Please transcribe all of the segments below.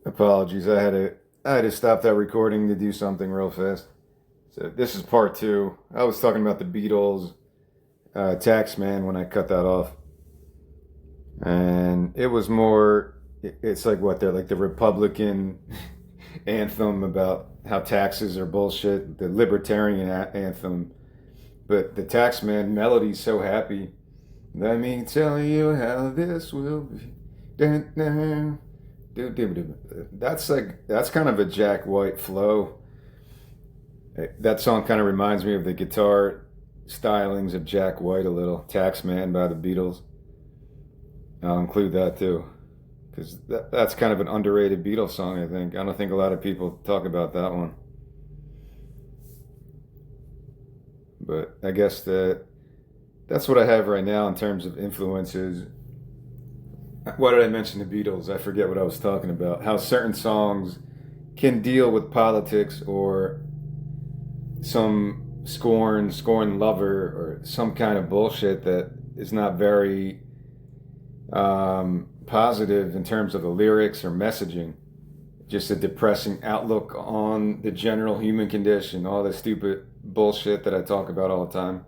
Apologies. I had to stop that recording to do something real fast. So this is part two. I was talking about the Beatles, Taxman when I cut that off, and it was more. It's like what they're like the Republican anthem about how taxes are bullshit. The Libertarian anthem, but the Taxman melody's so happy. Let me tell you how this will be. Dun, dun. That's kind of a Jack White flow. That song kind of reminds me of the guitar stylings of Jack White a little. Taxman by the Beatles. I'll include that too, because that's kind of an underrated Beatles song. I think I don't think a lot of people talk about that one. But I guess that's what I have right now in terms of influences. Why did I mention the Beatles? I forget what I was talking about. How certain songs can deal with politics or some scorn lover or some kind of bullshit that is not very positive in terms of the lyrics or messaging. Just a depressing outlook on the general human condition, all the stupid bullshit that I talk about all the time.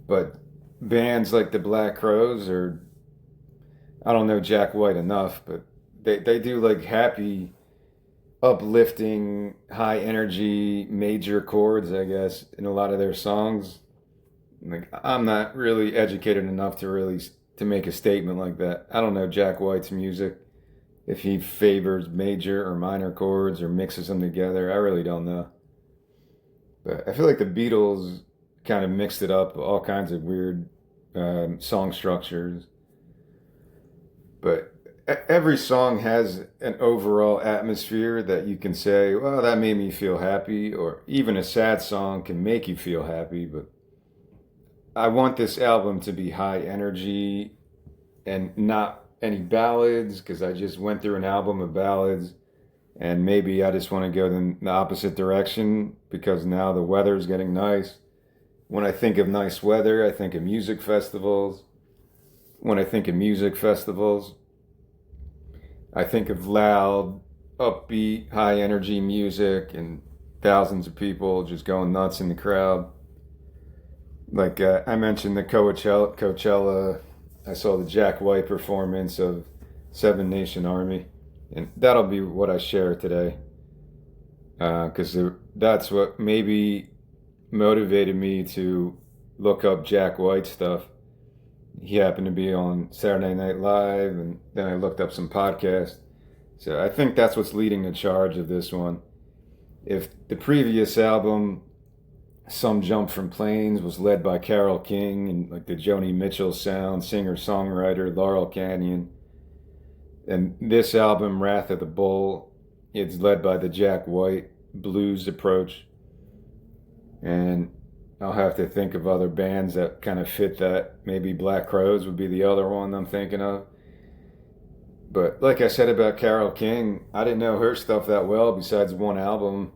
But bands like the Black Crowes, or I don't know Jack White enough, but they do like happy, uplifting, high energy, major chords, I guess, in a lot of their songs. Like I'm not really educated enough to make a statement like that. I don't know Jack White's music, if he favors major or minor chords or mixes them together. I really don't know. But I feel like the Beatles kind of mixed it up, all kinds of weird song structures. But every song has an overall atmosphere that you can say, well, that made me feel happy, or even a sad song can make you feel happy. But I want this album to be high energy and not any ballads, because I just went through an album of ballads, and maybe I just want to go in the opposite direction because now the weather's getting nice. When I think of nice weather, I think of music festivals. When I think of music festivals, I think of loud, upbeat, high energy music and thousands of people just going nuts in the crowd. Like I mentioned the Coachella, I saw the Jack White performance of Seven Nation Army, and that'll be what I share today, because that's what maybe motivated me to look up Jack White stuff. He happened to be on Saturday Night Live, and then I looked up some podcasts. So I think that's what's leading the charge of this one. If the previous album, Some Jump from Planes, was led by Carole King and like the Joni Mitchell sound, singer-songwriter Laurel Canyon, and this album, Wrath of the Bull, it's led by the Jack White blues approach. And I'll have to think of other bands that kind of fit that. Maybe Black Crowes would be the other one I'm thinking of. But like I said about Carole King, I didn't know her stuff that well besides one album.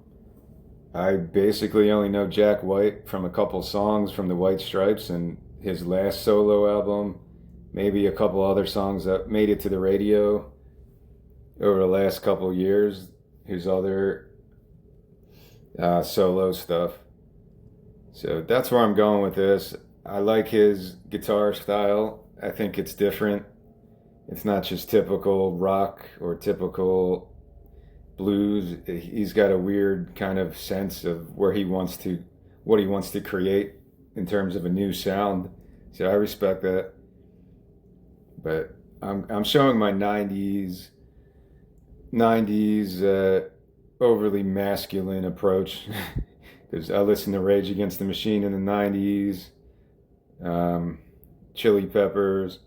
I basically only know Jack White from a couple songs from the White Stripes and his last solo album, maybe a couple other songs that made it to the radio over the last couple years, his other solo stuff. So that's where I'm going with this. I like his guitar style. I think it's different. It's not just typical rock or typical blues. He's got a weird kind of sense of what he wants to create in terms of a new sound. So I respect that. But I'm showing my '90s overly masculine approach. Because I listened to Rage Against the Machine in the '90s, Chili Peppers.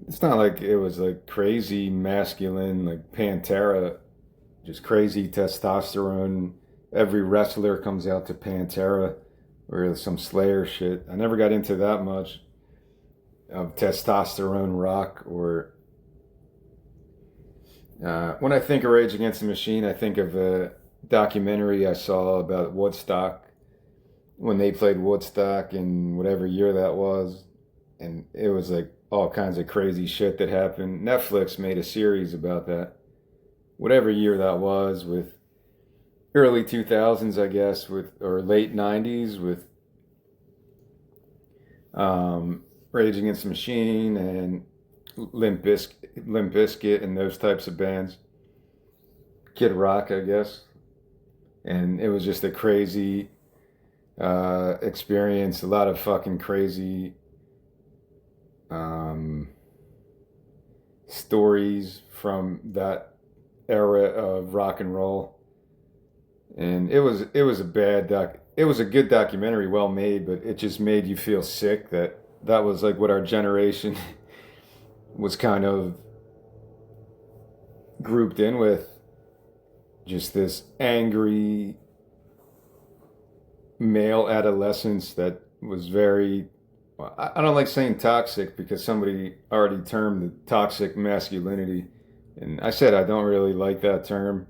It's not like it was like crazy masculine, like Pantera, just crazy testosterone. Every wrestler comes out to Pantera or some Slayer shit. I never got into that much of testosterone rock. Or when I think of Rage Against the Machine, I think of a documentary I saw about Woodstock, when they played Woodstock in whatever year that was, and it was like all kinds of crazy shit that happened. Netflix made a series about that. Whatever year that was, with early 2000s, I guess, with or late 90s with Rage Against the Machine and Limp Bizkit and those types of bands. Kid Rock, I guess. And it was just a crazy experience. A lot of fucking crazy stories from that era of rock and roll. And it was a good documentary, well made, but it just made you feel sick that was like what our generation was kind of grouped in with. Just this angry male adolescence that was very, I don't like saying toxic because somebody already termed the toxic masculinity. And I said I don't really like that term.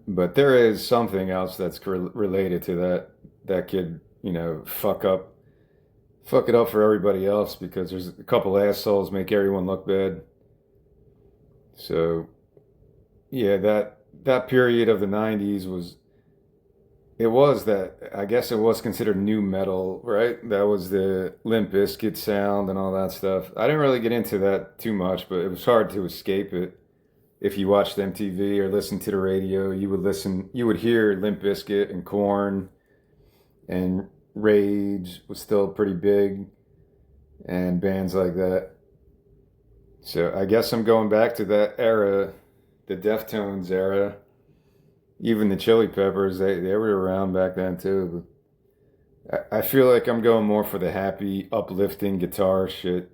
But there is something else that's related to that kid, fuck it up for everybody else because there's a couple assholes make everyone look bad. So yeah, that period of the 90s I guess it was considered new metal, right? That was the Limp Bizkit sound and all that stuff. I didn't really get into that too much, but it was hard to escape it. If you watched MTV or listened to the radio, you would hear Limp Bizkit and Korn, and Rage was still pretty big, and bands like that. So I guess I'm going back to that era, the Deftones era. Even the Chili Peppers, they were around back then too. But I feel like I'm going more for the happy, uplifting guitar shit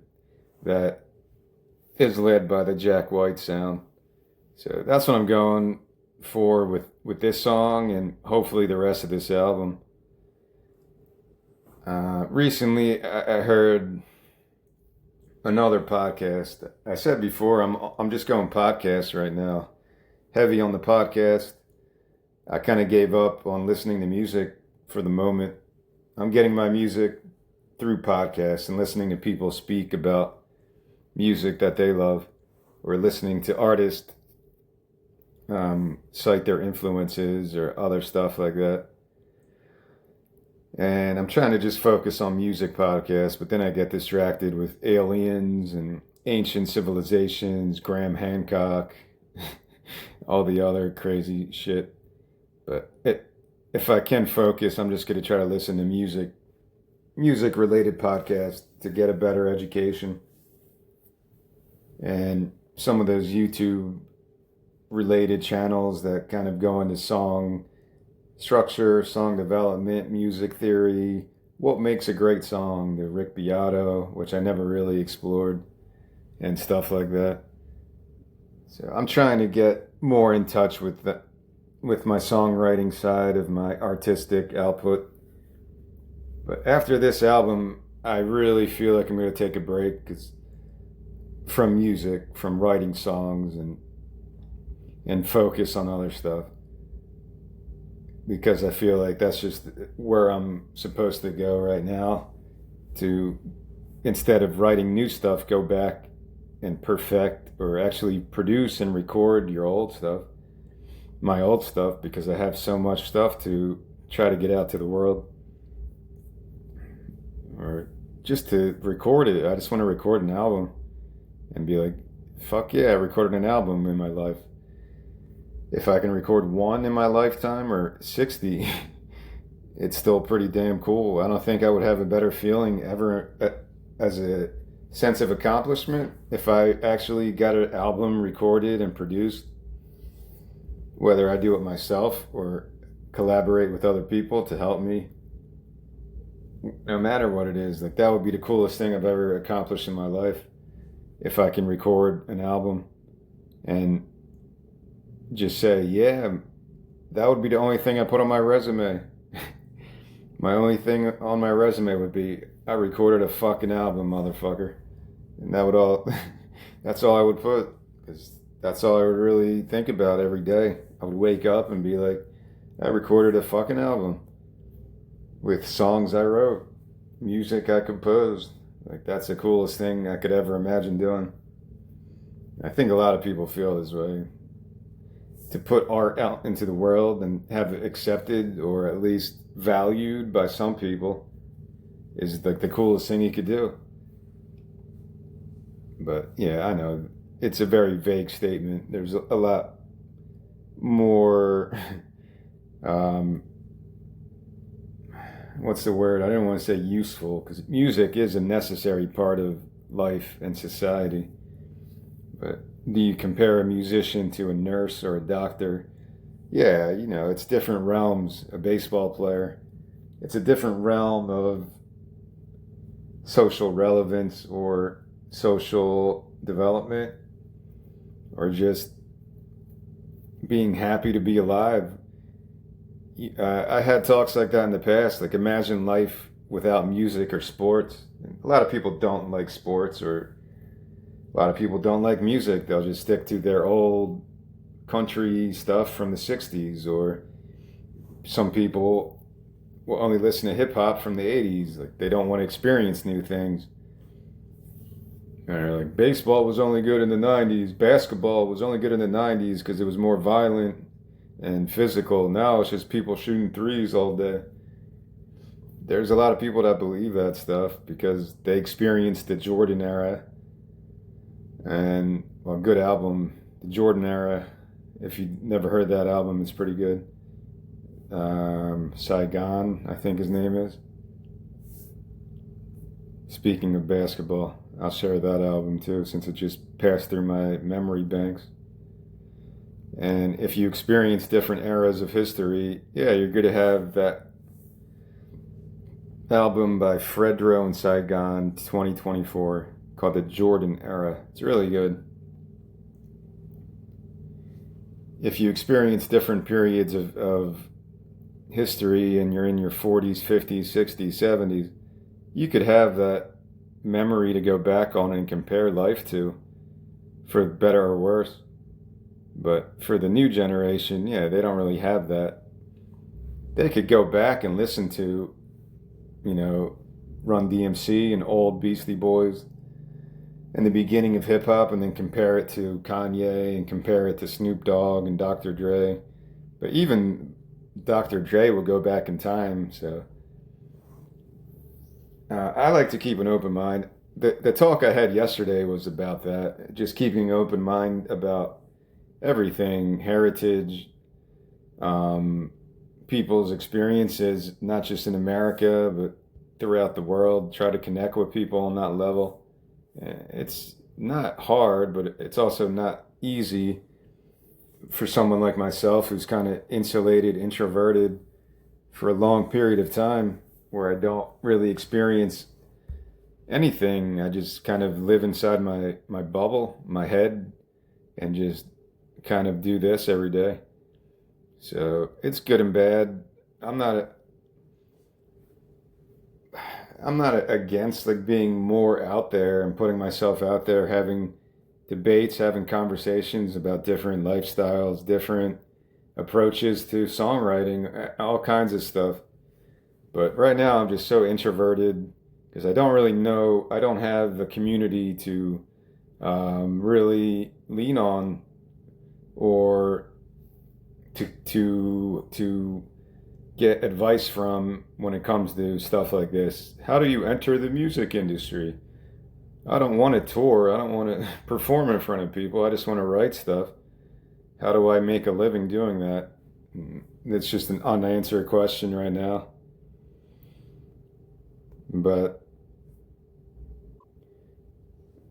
that is led by the Jack White sound. So that's what I'm going for with this song and hopefully the rest of this album. Recently, I heard another podcast. I said before, I'm just going podcast right now. Heavy on the podcast. I kind of gave up on listening to music for the moment. I'm getting my music through podcasts and listening to people speak about music that they love, or listening to artists cite their influences or other stuff like that. And I'm trying to just focus on music podcasts, but then I get distracted with aliens and ancient civilizations, Graham Hancock, all the other crazy shit. But if I can focus, I'm just going to try to listen to music related podcasts to get a better education. And some of those YouTube related channels that kind of go into song structure, song development, music theory, what makes a great song, the Rick Beato, which I never really explored, and stuff like that. So I'm trying to get more in touch with my songwriting side of my artistic output. But after this album, I really feel like I'm going to take a break from music, from writing songs, and focus on other stuff. Because I feel like that's just where I'm supposed to go right now. To, instead of writing new stuff, go back and perfect or actually produce and record your old stuff. My old stuff, because I have so much stuff to try to get out to the world. Or just to record it. I just want to record an album and be like, fuck yeah, I recorded an album in my life. If I can record one in my lifetime or 60, it's still pretty damn cool. I don't think I would have a better feeling ever as a sense of accomplishment if I actually got an album recorded and produced, whether I do it myself or collaborate with other people to help me. No matter what it is, like that would be the coolest thing I've ever accomplished in my life. If I can record an album and just say, yeah, that would be the only thing I put on my resume. My only thing on my resume would be, I recorded a fucking album, motherfucker. And that's all I would put, because that's all I would really think about every day. I would wake up and be like, I recorded a fucking album with songs I wrote, music I composed, Like, that's the coolest thing I could ever imagine doing. I think a lot of people feel this way. To put art out into the world and have it accepted or at least valued by some people is like the coolest thing you could do. But yeah, I know it's a very vague statement. There's a lot more. um, what's the word? I don't want to say useful, because music is a necessary part of life and society. But do you compare a musician to a nurse or a doctor? Yeah, it's different realms. A baseball player, it's a different realm of social relevance or social development or just being happy to be alive. I had talks like that in the past. Like, imagine life without music or sports. A lot of people don't like sports, or a lot of people don't like music. They'll just stick to their old country stuff from the 60s, or some people will only listen to hip hop from the 80s. Like, they don't want to experience new things. And they're like, baseball was only good in the 90s. Basketball was only good in the 90s because it was more violent and physical. Now it's just people shooting threes all day. There's a lot of people that believe that stuff because they experienced the Jordan era. And, well, good album, the Jordan era. If you never heard that album, it's pretty good. Saigon, I think his name is. Speaking of basketball, I'll share that album too, since it just passed through my memory banks. And if you experience different eras of history, yeah, you're going to have that album by Fredro and Saigon 2024 called the Jordan Era. It's really good. If you experience different periods of history and you're in your 40s, 50s, 60s, 70s, you could have that memory to go back on and compare life to, for better or worse. But for the new generation, yeah, they don't really have that. They could go back and listen to, Run DMC and old Beastie Boys and the beginning of hip hop, and then compare it to Kanye and compare it to Snoop Dogg and Dr. Dre. But even Dr. Dre will go back in time, so I like to keep an open mind. The talk I had yesterday was about that, just keeping an open mind about everything, heritage, people's experiences, not just in America, but throughout the world. Try to connect with people on that level. It's not hard, but it's also not easy for someone like myself who's kind of insulated, introverted for a long period of time, where I don't really experience anything. I just kind of live inside my bubble, my head, and just kind of do this every day. So it's good and bad. I'm not against like being more out there and putting myself out there, having debates, having conversations about different lifestyles, different approaches to songwriting, all kinds of stuff. But right now I'm just so introverted because I don't really know, I don't have the community to really lean on, or to get advice from when it comes to stuff like this. How do you enter the music industry? I don't want to tour. I don't want to perform in front of people. I just want to write stuff. How do I make a living doing that? It's just an unanswered question right now. But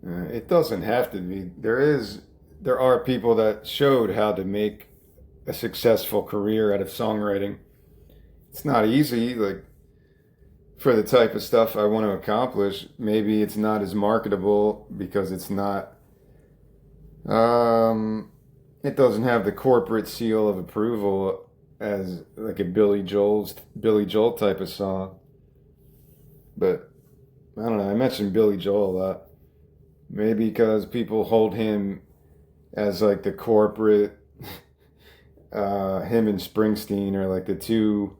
it doesn't have to be. There are people that showed how to make a successful career out of songwriting. It's not easy, like, for the type of stuff I want to accomplish. Maybe it's not as marketable because it's not, it doesn't have the corporate seal of approval as like a Billy Joel type of song. But I don't know, I mentioned Billy Joel a lot. Maybe because people hold him as like the corporate, him and Springsteen are like the two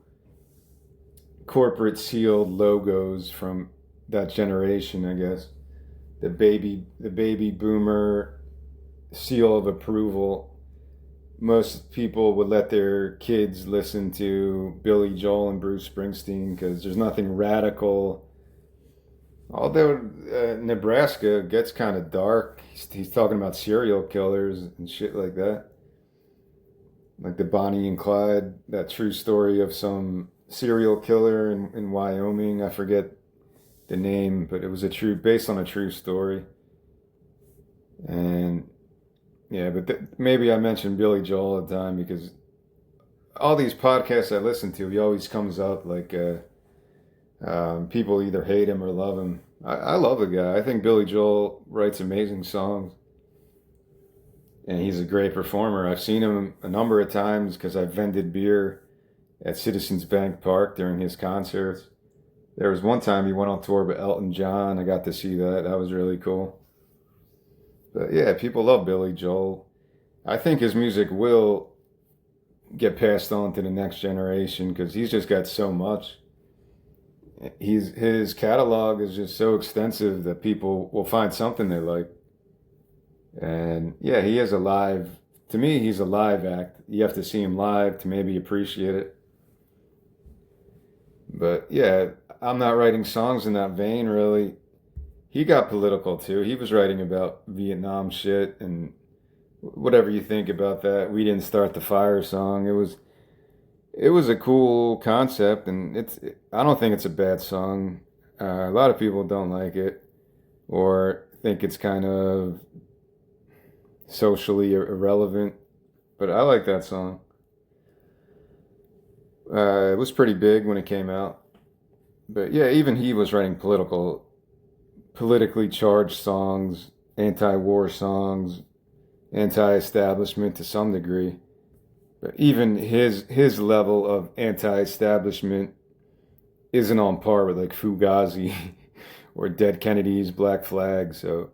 corporate sealed logos from that generation, I guess. The baby boomer seal of approval. Most people would let their kids listen to Billy Joel and Bruce Springsteen because there's nothing radical. Although Nebraska gets kind of dark, he's talking about serial killers and shit like that. Like the Bonnie and Clyde, that true story of some serial killer in Wyoming. I forget the name, but it was based on a true story. And yeah, but maybe I mentioned Billy Joel all the time because all these podcasts I listen to, he always comes up like people either hate him or love him. I love the guy. I think Billy Joel writes amazing songs, and he's a great performer. I've seen him a number of times because I've vended beer at Citizens Bank Park during his concerts. There was one time he went on tour with Elton John. I got to see that. That was really cool. But yeah, people love Billy Joel. I think his music will get passed on to the next generation because he's just got so much. His catalog is just so extensive that people will find something they like. And yeah, he is a live. To me, he's a live act. You have to see him live to maybe appreciate it. But yeah, I'm not writing songs in that vein really. He got political too. He was writing about Vietnam shit and whatever you think about that. We didn't start the fire song. It was a cool concept, and I don't think it's a bad song. A lot of people don't like it or think it's kind of socially irrelevant, but I like that song. It was pretty big when it came out, but yeah, even he was writing politically charged songs, anti-war songs, anti-establishment to some degree. But even his level of anti-establishment isn't on par with like Fugazi or Dead Kennedys, Black Flag. So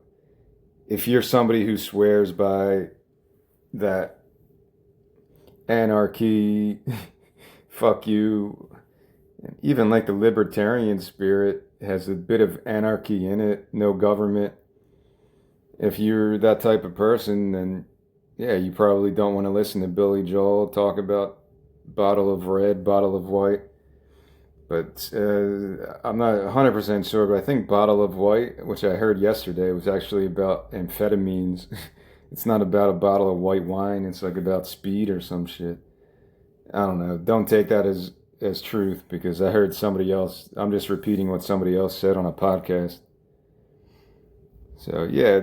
if you're somebody who swears by that anarchy, fuck you, and even like the libertarian spirit has a bit of anarchy in it, no government. If you're that type of person, then yeah, you probably don't want to listen to Billy Joel talk about bottle of red, bottle of white. But I'm not 100% sure, but I think bottle of white, which I heard yesterday, was actually about amphetamines. It's not about a bottle of white wine. It's like about speed or some shit. I don't know. Don't take that as truth because I heard somebody else. I'm just repeating what somebody else said on a podcast. So yeah,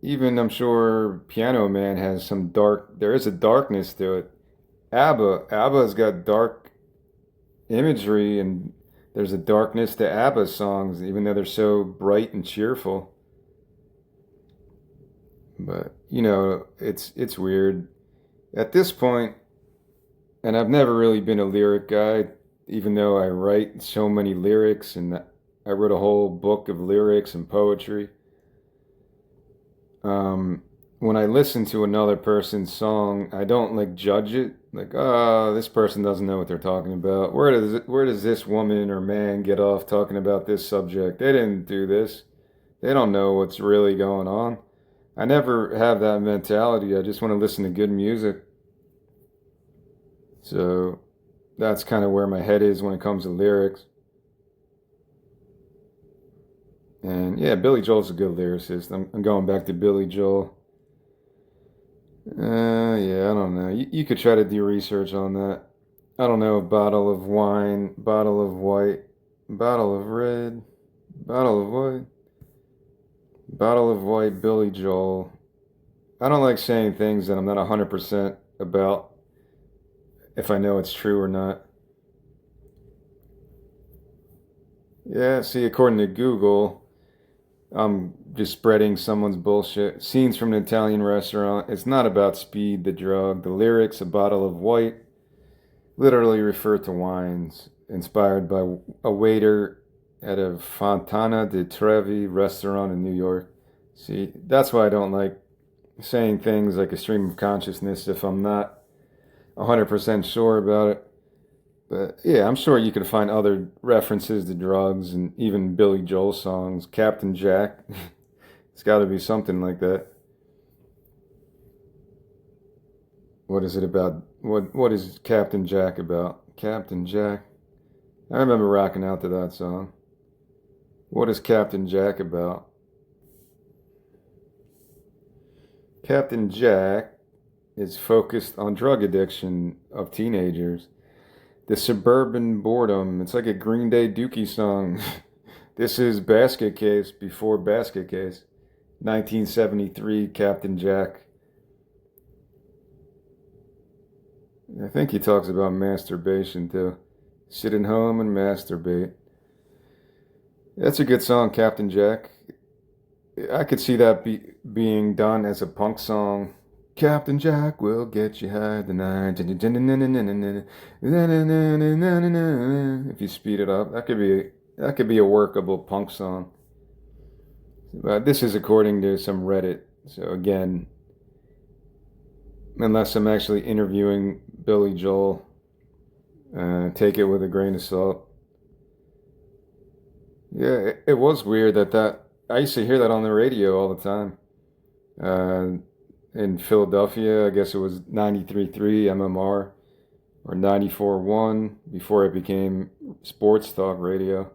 even I'm sure Piano Man has some dark. There is a darkness to it. ABBA's got dark imagery, and there's a darkness to ABBA songs, even though they're so bright and cheerful. But it's weird at this point, and I've never really been a lyric guy, even though I write so many lyrics, and I wrote a whole book of lyrics and poetry. When I listen to another person's song, I don't like judge it. Like, oh, this person doesn't know what they're talking about. Where does this woman or man get off talking about this subject? They didn't do this. They don't know what's really going on. I never have that mentality. I just want to listen to good music. So that's kind of where my head is when it comes to lyrics. And yeah, Billy Joel's a good lyricist. I'm going back to Billy Joel. Yeah, I don't know. You could try to do research on that. I don't know. Bottle of wine, bottle of white, bottle of red, bottle of white, bottle of white, Billy Joel. I don't like saying things that I'm not 100% about if I know it's true or not. Yeah, see, according to Google, I'm just spreading someone's bullshit. Scenes from an Italian restaurant. It's not about speed, the drug. The lyrics, a bottle of white, literally refer to wines inspired by a waiter at a Fontana di Trevi restaurant in New York. See, that's why I don't like saying things like a stream of consciousness if I'm not 100% sure about it. But yeah, I'm sure you could find other references to drugs and even Billy Joel songs. Captain Jack, it's got to be something like that. What is it about? What is Captain Jack about? Captain Jack. I remember rocking out to that song. What is Captain Jack about? Captain Jack is focused on drug addiction of teenagers. The suburban boredom. It's like a Green Day Dookie song. This is Basket Case before Basket Case. 1973, Captain Jack. I think he talks about masturbation too. Sitting home and masturbate. That's a good song, Captain Jack. I could see that being done as a punk song. Captain Jack will get you high tonight. If you speed it up, that could be a workable punk song. But this is according to some Reddit. So again, unless I'm actually interviewing Billy Joel, take it with a grain of salt. Yeah, it was weird that I used to hear that on the radio all the time. In Philadelphia, I guess it was 93.3 MMR or 94.1 before it became sports talk radio.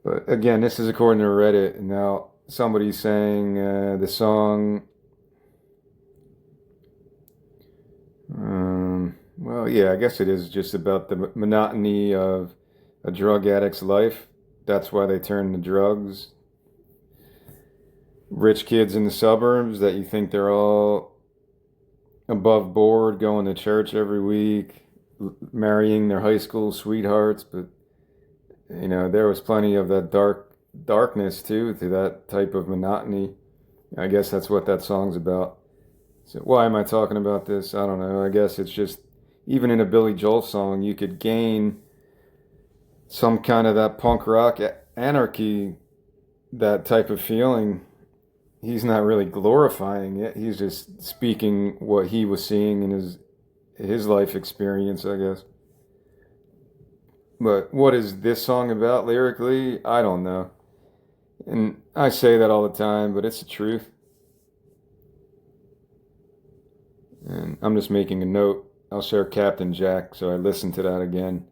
But again, this is according to Reddit. And now somebody's saying the song. Well, yeah, I guess it is just about the monotony of a drug addict's life. That's why they turn to drugs. Rich kids in the suburbs that you think they're all above board, going to church every week, marrying their high school sweethearts, but there was plenty of that darkness too, to that type of monotony. I guess that's what that song's about. So why am I talking about this? I don't know. I guess it's just, even in a Billy Joel song, you could gain some kind of that punk rock anarchy, that type of feeling. He's not really glorifying it. He's just speaking what he was seeing in his life experience, I guess. But what is this song about lyrically? I don't know. And I say that all the time, but it's the truth. And I'm just making a note. I'll share Captain Jack, so I listen to that again.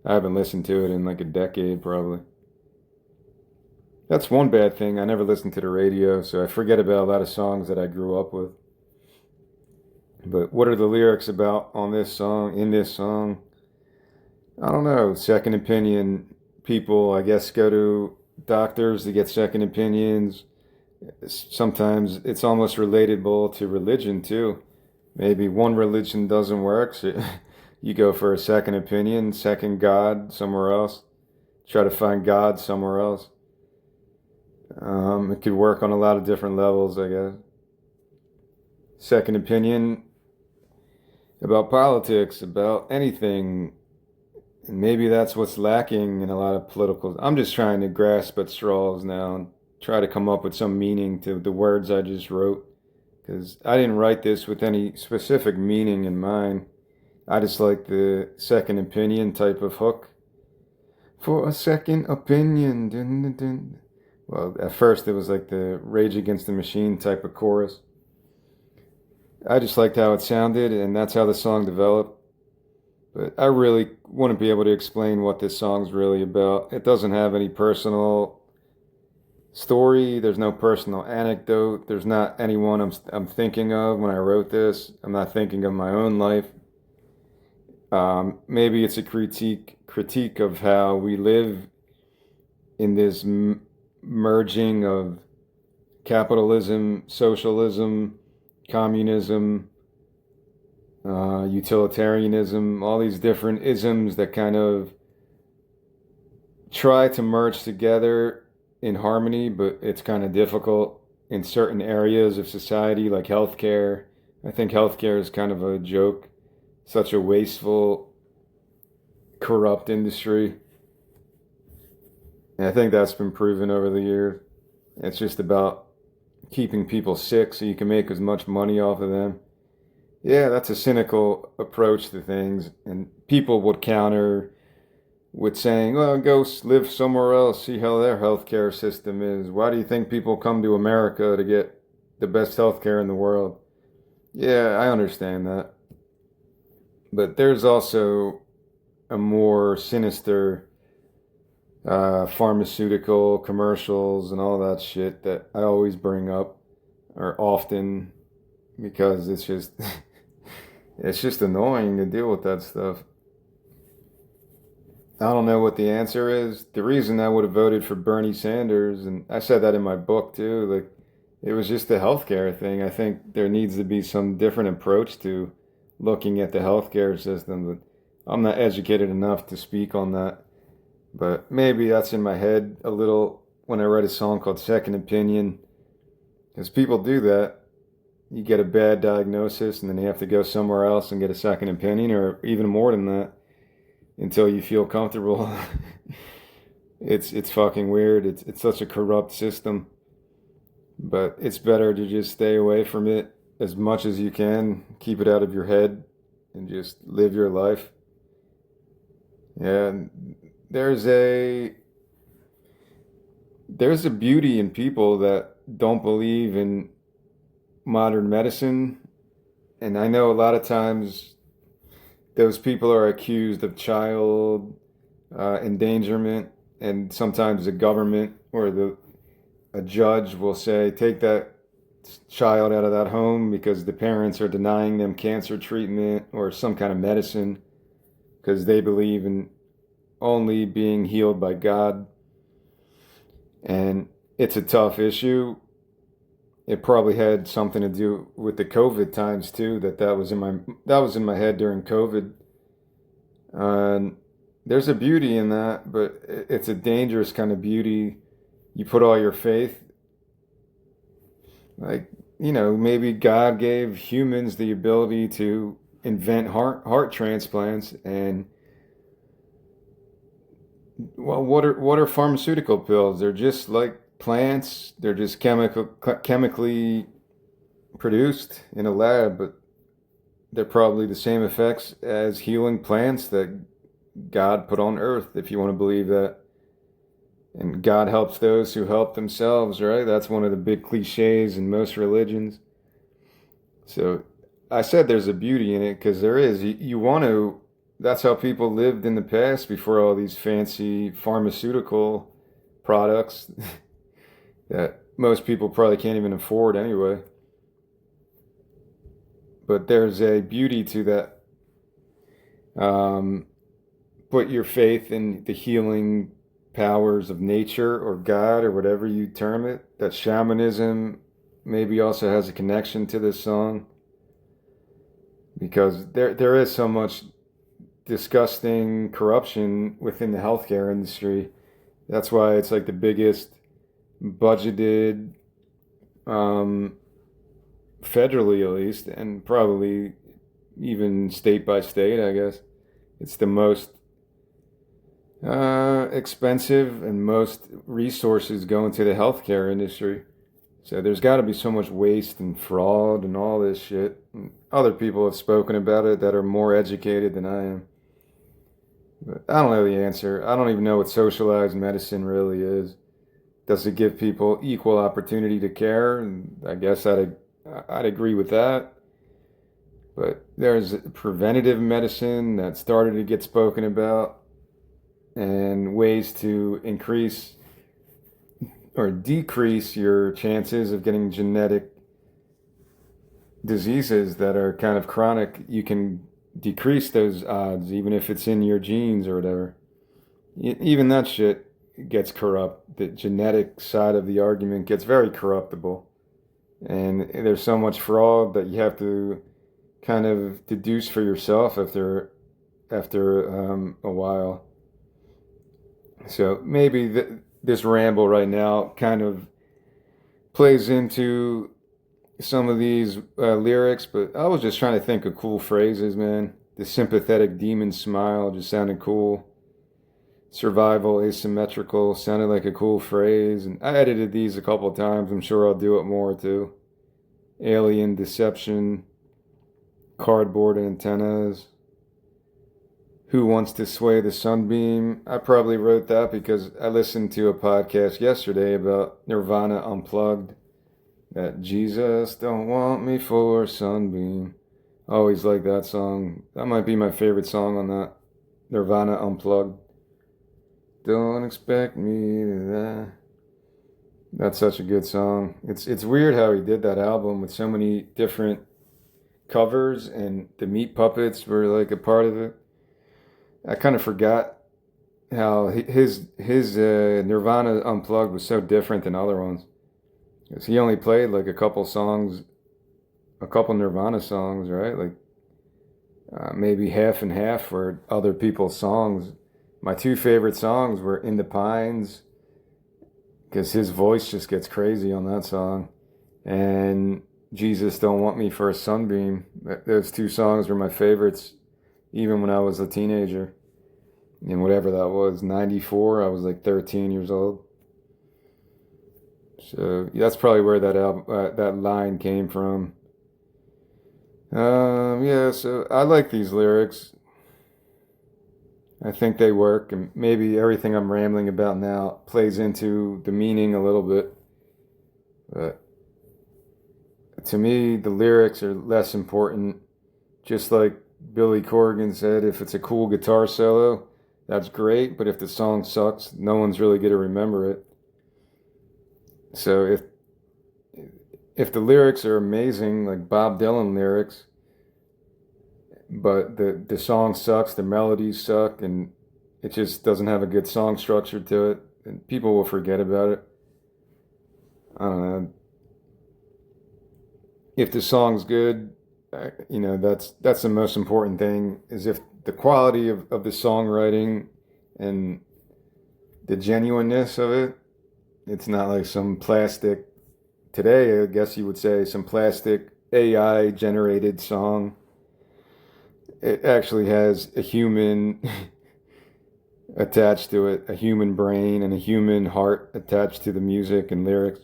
I haven't listened to it in like a decade, probably. That's one bad thing. I never listen to the radio, so I forget about a lot of songs that I grew up with. But what are the lyrics about on this song, in this song? I don't know. Second opinion. People, I guess, go to doctors to get second opinions. Sometimes it's almost relatable to religion, too. Maybe one religion doesn't work, so you go for a second opinion, second God somewhere else. Try to find God somewhere else. It could work on a lot of different levels, I guess. Second opinion about politics, about anything. And maybe that's what's lacking in a lot of political. I'm just trying to grasp at straws now and try to come up with some meaning to the words I just wrote. Because I didn't write this with any specific meaning in mind. I just like the second opinion type of hook. For a second opinion. Dun, dun, dun. Well, at first it was like the Rage Against the Machine type of chorus. I just liked how it sounded, and that's how the song developed. But I really wouldn't be able to explain what this song's really about. It doesn't have any personal story. There's no personal anecdote. There's not anyone I'm thinking of when I wrote this. I'm not thinking of my own life. Maybe it's a critique of how we live in this merging of capitalism, socialism, communism, utilitarianism, all these different isms that kind of try to merge together in harmony, but it's kind of difficult in certain areas of society, like healthcare. I think healthcare is kind of a joke, such a wasteful, corrupt industry. And I think that's been proven over the years. It's just about keeping people sick so you can make as much money off of them. Yeah, that's a cynical approach to things, and people would counter with saying, "Well, go live somewhere else, see how their healthcare system is. Why do you think people come to America to get the best healthcare in the world?" Yeah, I understand that, but there's also a more sinister pharmaceutical commercials and all that shit that I always bring up, or often, because it's just it's just annoying to deal with that stuff. I don't know what the answer is. The reason I would have voted for Bernie Sanders, and I said that in my book too, like it was just the healthcare thing. I think there needs to be some different approach to looking at the healthcare system. But I'm not educated enough to speak on that. But maybe that's in my head a little when I read a song called Second Opinion. Because people do that. You get a bad diagnosis and then you have to go somewhere else and get a second opinion, or even more than that, until you feel comfortable. It's fucking weird. It's such a corrupt system. But it's better to just stay away from it as much as you can. Keep it out of your head and just live your life. And there's a there's a beauty in people that don't believe in modern medicine. And I know a lot of times those people are accused of child endangerment, and sometimes the government or the a judge will say, take that child out of that home because the parents are denying them cancer treatment or some kind of medicine because they believe in only being healed by God. And it's a tough issue. It probably had something to do with the COVID times too. That was in my head during COVID. And there's a beauty in that, but it's a dangerous kind of beauty. You put all your faith, like, maybe God gave humans the ability to invent heart transplants, and well, what are pharmaceutical pills? They're just like plants. They're just chemically produced in a lab, but they're probably the same effects as healing plants that God put on earth, if you want to believe that. And God helps those who help themselves, right? That's one of the big cliches in most religions. So I said there's a beauty in it because there is. You want to, that's how people lived in the past before all these fancy pharmaceutical products that most people probably can't even afford anyway. But there's a beauty to that. Um, put your faith in the healing powers of nature or God or whatever you term it. That shamanism maybe also has a connection to this song because there is so much disgusting corruption within the healthcare industry. That's why it's like the biggest budgeted, um, federally at least, and probably even state by state, I guess. It's the most expensive and most resources go into the healthcare industry. So there's got to be so much waste and fraud and all this shit. And other people have spoken about it that are more educated than I am. But I don't know the answer. I don't even know what socialized medicine really is. Does it give people equal opportunity to care? And I guess I'd agree with that. But there's preventative medicine that started to get spoken about, and ways to increase or decrease your chances of getting genetic diseases that are kind of chronic. You can decrease those odds, even if it's in your genes or whatever. Even that shit gets corrupt. The genetic side of the argument gets very corruptible. And there's so much fraud that you have to kind of deduce for yourself after a while. So maybe this ramble right now kind of plays into some of these lyrics, but I was just trying to think of cool phrases, man. The sympathetic demon smile just sounded cool. Survival asymmetrical sounded like a cool phrase, and I edited these a couple of times. I'm sure I'll do it more too. Alien deception. cardboard antennas. Who wants to sway the sunbeam? I probably wrote that because I listened to a podcast yesterday about Nirvana Unplugged. That Jesus don't want me for a sunbeam. I always like that song. That might be my favorite song on that Nirvana Unplugged. Don't expect me to that. That's such a good song. It's weird how he did that album with so many different covers, and the Meat Puppets were like a part of it. I kind of forgot how his Nirvana Unplugged was so different than other ones. Because he only played like a couple songs, a couple Nirvana songs, right? Like maybe half and half were other people's songs. My two favorite songs were In the Pines, because his voice just gets crazy on that song, and Jesus Don't Want Me for a Sunbeam. Those two songs were my favorites, even when I was a teenager. And whatever that was, 94, I was like 13 years old. So that's probably where that line came from. Yeah, so I like these lyrics. I think they work, and maybe everything I'm rambling about now plays into the meaning a little bit. But to me, the lyrics are less important. Just like Billy Corgan said, if it's a cool guitar solo, that's great, but if the song sucks, no one's really going to remember it. So if the lyrics are amazing, like Bob Dylan lyrics, but the song sucks, the melodies suck, and it just doesn't have a good song structure to it, and people will forget about it. I don't know. If the song's good, that's the most important thing, is if the quality of the songwriting and the genuineness of it, it's not like some plastic, today I guess you would say, some plastic AI generated song. It actually has a human attached to it, a human brain and a human heart attached to the music and lyrics.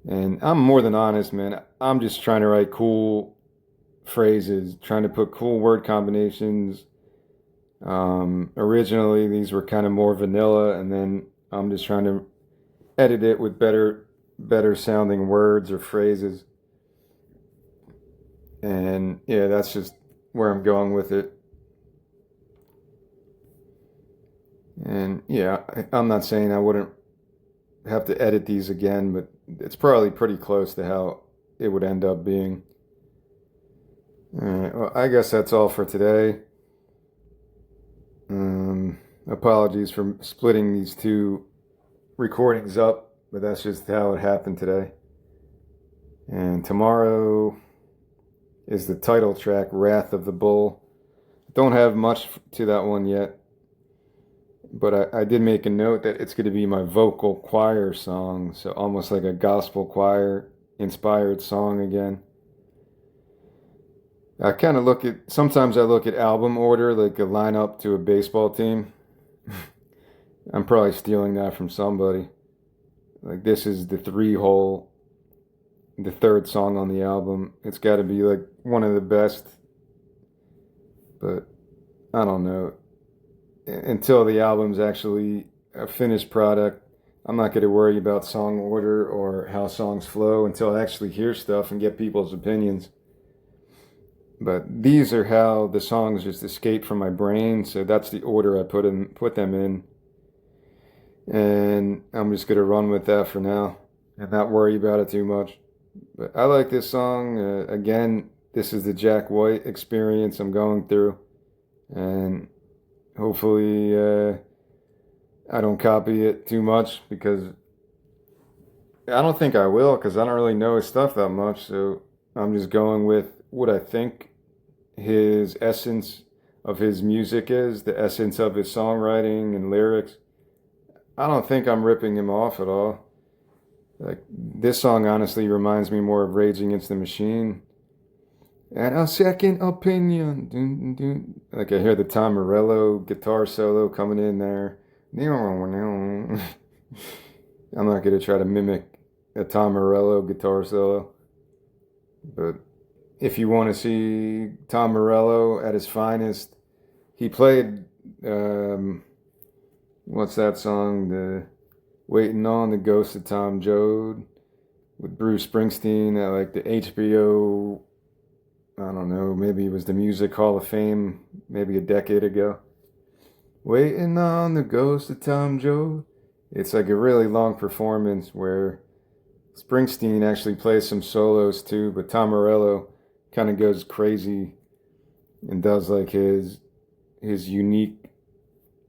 And I'm more than honest, man. I'm just trying to write cool phrases, trying to put cool word combinations. Originally, these were kind of more vanilla, and then I'm just trying to edit it with better sounding words or phrases. And yeah, that's just where I'm going with it. And yeah, I'm not saying I wouldn't have to edit these again, but it's probably pretty close to how it would end up being. All right, well, I guess that's all for today. Apologies for splitting these two recordings up, but that's just how it happened today. And tomorrow is the title track, Wrath of the Bull. Don't have much to that one yet, but I did make a note that it's going to be my vocal choir song, so almost like a gospel choir inspired song again. Sometimes I look at album order like a lineup to a baseball team. I'm probably stealing that from somebody. Like, this is the the third song on the album. It's got to be like one of the best, but I don't know. Until the album's actually a finished product, I'm not going to worry about song order or how songs flow until I actually hear stuff and get people's opinions. But these are how the songs just escape from my brain, so that's the order I put them in. And I'm just going to run with that for now and not worry about it too much. But I like this song. Again, this is the Jack White experience I'm going through. And hopefully I don't copy it too much, because I don't think I will, because I don't really know his stuff that much. So I'm just going with what I think his essence of his music is, the essence of his songwriting and lyrics. I don't think I'm ripping him off at all. Like, this song honestly reminds me more of Rage Against the Machine. And a second opinion. Dun, dun. Like, I hear the Tom Morello guitar solo coming in there. I'm not going to try to mimic a Tom Morello guitar solo. But if you want to see Tom Morello at his finest, he played, what's that song? The Waiting on the Ghost of Tom Joad with Bruce Springsteen at like the HBO, I don't know, maybe it was the Music Hall of Fame, maybe a decade ago. Waiting on the Ghost of Tom Joad. It's like a really long performance where Springsteen actually plays some solos too, but Tom Morello kind of goes crazy and does like his unique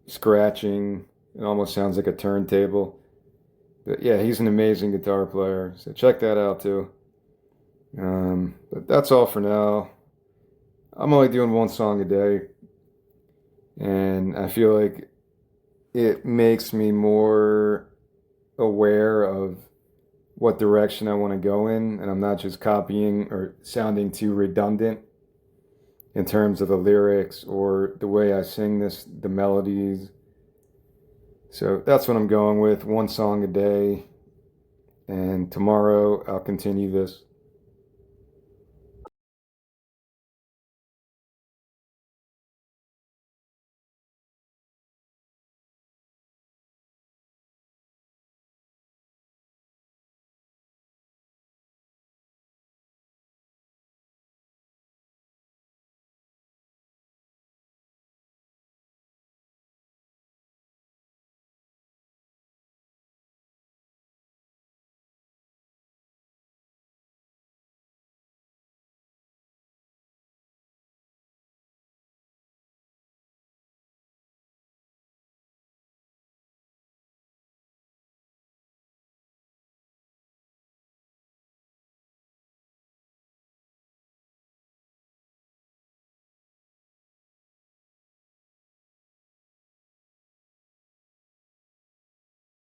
scratching. It almost sounds like a turntable. But yeah, he's an amazing guitar player. So check that out too. But that's all for now. I'm only doing one song a day, and I feel like it makes me more aware of what direction I want to go in, and I'm not just copying or sounding too redundant in terms of the lyrics or the way I sing the melodies. So that's what I'm going with, one song a day, and tomorrow I'll continue this.